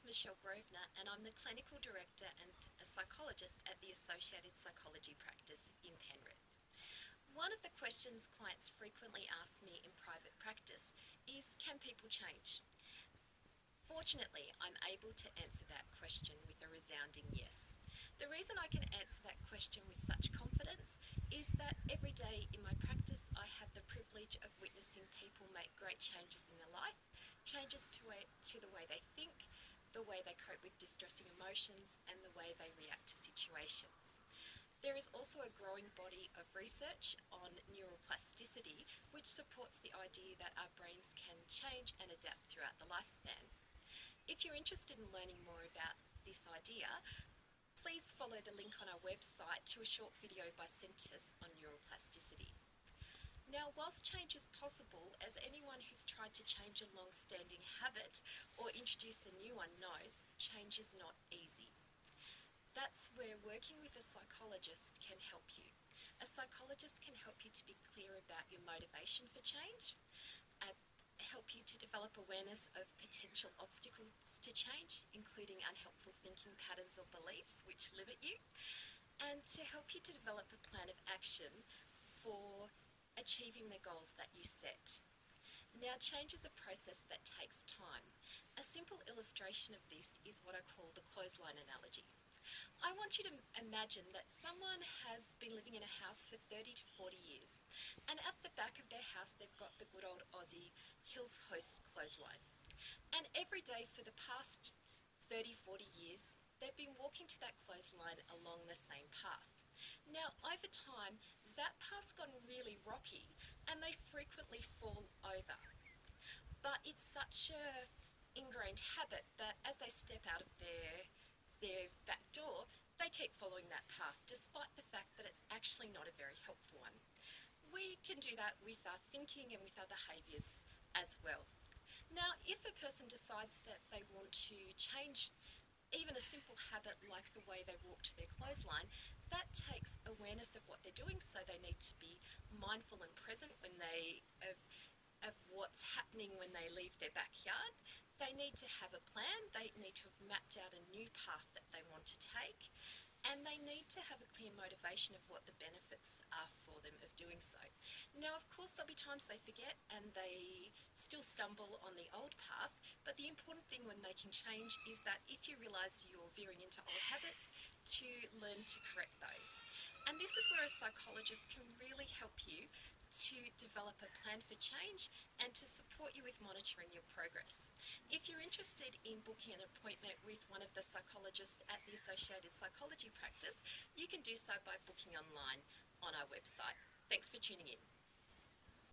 Michelle Grosvenor, and I'm the Clinical Director and a Psychologist at the Associated Psychology Practice in Penrith. One of the questions clients frequently ask me in private practice is, can people change? Fortunately, I'm able to answer that question with a resounding yes. The reason I can answer that question with such confidence is that every day in my practice I have the privilege of witnessing people make great changes in their life, changes to the way they think, the way they cope with distressing emotions, and the way they react to situations. There is also a growing body of research on neuroplasticity, which supports the idea that our brains can change and adapt throughout the lifespan. If you're interested in learning more about this idea, please follow the link on our website to a short video by scientists on neuroplasticity. Now, whilst change is possible, as anyone who's tried to change a long-standing habit or introduce a new one knows, change is not easy. That's where working with a psychologist can help you. A psychologist can help you to be clear about your motivation for change, help you to develop awareness of potential obstacles to change, including unhelpful thinking patterns or beliefs which limit you, and to help you to develop a plan of action for achieving the goals that you set. Now, change is a process that takes time. A simple illustration of this is what I call the clothesline analogy. I want you to imagine that someone has been living in a house for 30 to 40 years, and at the back of their house they've got the good old Aussie Hills Host clothesline. And every day for the past 30, 40 years, they've been walking to that clothesline along the same path. Now, over time, that path's gotten really rocky and they frequently fall over. But it's such a ingrained habit that as they step out of their back door, they keep following that path despite the fact that it's actually not a very helpful one. We can do that with our thinking and with our behaviours as well. Now, if a person decides that they want to change even a simple habit like the way they walk to their clothesline, that takes awareness of what they're doing, so they need to be mindful and present when of what's happening when they leave their backyard. They need to have a plan, they need to have mapped out a new path that they want to take, and they need to have a clear motivation of what the benefits are for them of doing so. Now, of course, there'll be times they forget and they still stumble on the old path, but the important thing when making change is that if you realise you're veering into old habits, to learn to correct those. And this is where a psychologist can really help you to develop a plan for change and to support you with monitoring your progress. If you're interested in booking an appointment with one of the psychologists at the Associated Psychology Practice, you can do so by booking online on our website. Thanks for tuning in.